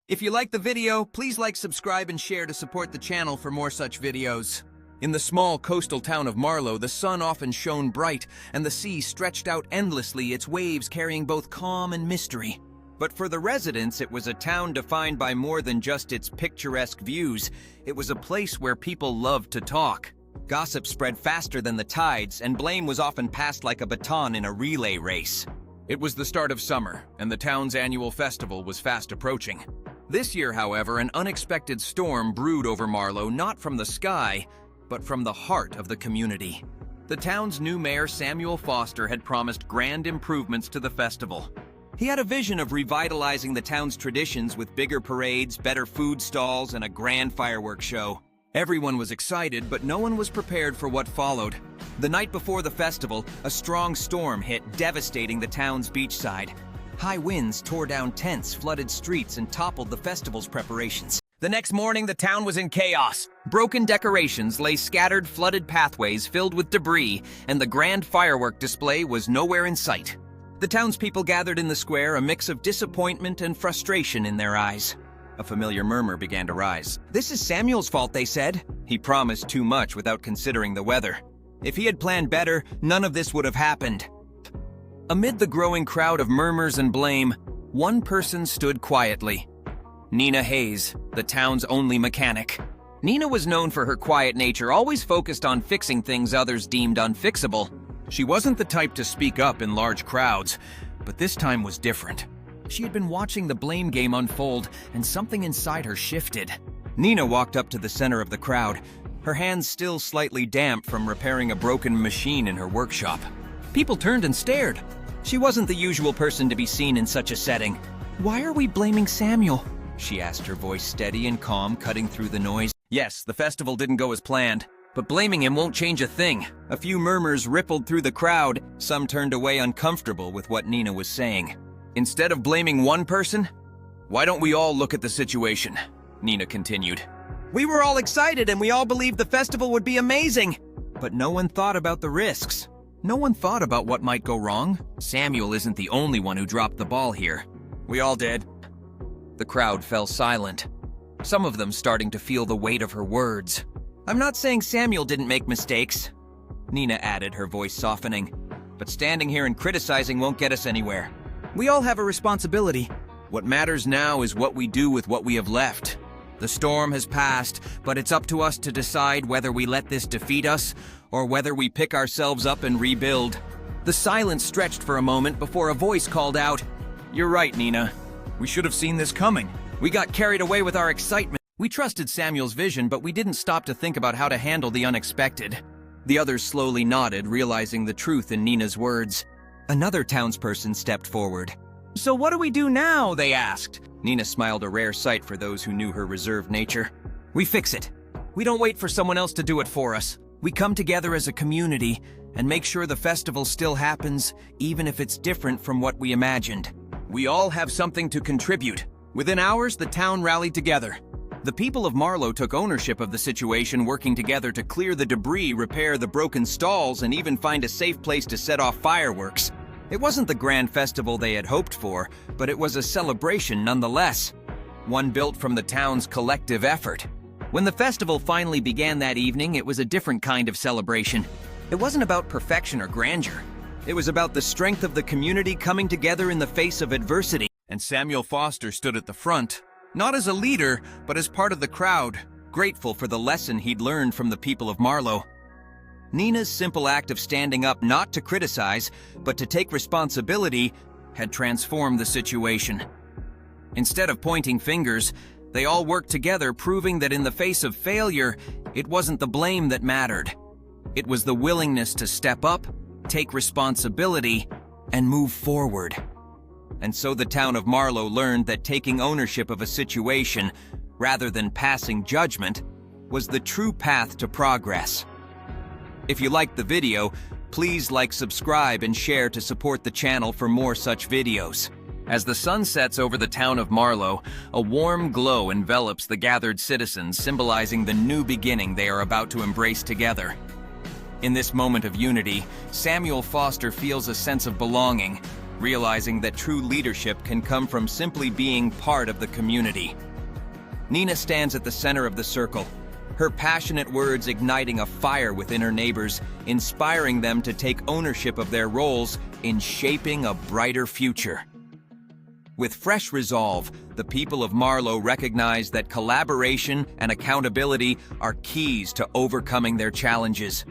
If you like the video, please like, subscribe, and share to support the channel for more such videos. In the small coastal town of Marlow, the sun often shone bright, and the sea stretched out endlessly, its waves carrying both calm and mystery. But for the residents, it was a town defined by more than just its picturesque views. It was a place where people loved to talk. Gossip spread faster than the tides, and blame was often passed like a baton in a relay race. It was the start of summer, and the town's annual festival was fast approaching. This year, however, an unexpected storm brewed over Marlow, not from the sky, but from the heart of the community. The town's new mayor, Samuel Foster, had promised grand improvements to the festival. He had a vision of revitalizing the town's traditions with bigger parades, better food stalls, and a grand fireworks show. Everyone was excited, but no one was prepared for what followed. The night before the festival, a strong storm hit, devastating the town's beachside. High winds tore down tents, flooded streets, and toppled the festival's preparations. The next morning, the town was in chaos. Broken decorations lay scattered, flooded pathways filled with debris, and the grand firework display was nowhere in sight. The townspeople gathered in the square, a mix of disappointment and frustration in their eyes. A familiar murmur began to rise. "This is Samuel's fault," they said. He promised too much without considering the weather. If he had planned better, none of this would have happened. Amid the growing crowd of murmurs and blame, one person stood quietly. Nina Hayes, the town's only mechanic. Nina was known for her quiet nature, always focused on fixing things others deemed unfixable. She wasn't the type to speak up in large crowds, but this time was different. She had been watching the blame game unfold, and something inside her shifted. Nina walked up to the center of the crowd, her hands still slightly damp from repairing a broken machine in her workshop. People turned and stared. She wasn't the usual person to be seen in such a setting. "Why are we blaming Samuel?" she asked, her voice steady and calm, cutting through the noise. Yes, the festival didn't go as planned, but blaming him won't change a thing. A few murmurs rippled through the crowd. Some turned away uncomfortable with what Nina was saying. "Instead of blaming one person, why don't we all look at the situation?" Nina continued. "We were all excited and we all believed the festival would be amazing, but no one thought about the risks. No one thought about what might go wrong. Samuel isn't the only one who dropped the ball here. We all did." The crowd fell silent, some of them starting to feel the weight of her words. "I'm not saying Samuel didn't make mistakes," Nina added, her voice softening. "But standing here and criticizing won't get us anywhere. We all have a responsibility. What matters now is what we do with what we have left. The storm has passed, but it's up to us to decide whether we let this defeat us or whether we pick ourselves up and rebuild." The silence stretched for a moment before a voice called out, "You're right, Nina. We should have seen this coming. We got carried away with our excitement. We trusted Samuel's vision, but we didn't stop to think about how to handle the unexpected." The others slowly nodded, realizing the truth in Nina's words. Another townsperson stepped forward. "So what do we do now?" they asked. Nina smiled, a rare sight for those who knew her reserved nature. "We fix it. We don't wait for someone else to do it for us. We come together as a community and make sure the festival still happens, even if it's different from what we imagined. We all have something to contribute." Within hours, the town rallied together. The people of Marlow took ownership of the situation, working together to clear the debris, repair the broken stalls, and even find a safe place to set off fireworks. It wasn't the grand festival they had hoped for, but it was a celebration nonetheless, one built from the town's collective effort. When the festival finally began that evening, it was a different kind of celebration. It wasn't about perfection or grandeur. It was about the strength of the community coming together in the face of adversity. And Samuel Foster stood at the front, not as a leader, but as part of the crowd, grateful for the lesson he'd learned from the people of Marlow. Nina's simple act of standing up not to criticize, but to take responsibility, had transformed the situation. Instead of pointing fingers, they all worked together, proving that in the face of failure, it wasn't the blame that mattered. It was the willingness to step up, take responsibility, and move forward. And so the town of Marlow learned that taking ownership of a situation, rather than passing judgment, was the true path to progress. If you liked the video, please like, subscribe, and share to support the channel for more such videos. As the sun sets over the town of Marlow, a warm glow envelops the gathered citizens, symbolizing the new beginning they are about to embrace together. In this moment of unity, Samuel Foster feels a sense of belonging, realizing that true leadership can come from simply being part of the community. Nina stands at the center of the circle, her passionate words igniting a fire within her neighbors, inspiring them to take ownership of their roles in shaping a brighter future. With fresh resolve, the people of Marlow recognize that collaboration and accountability are keys to overcoming their challenges.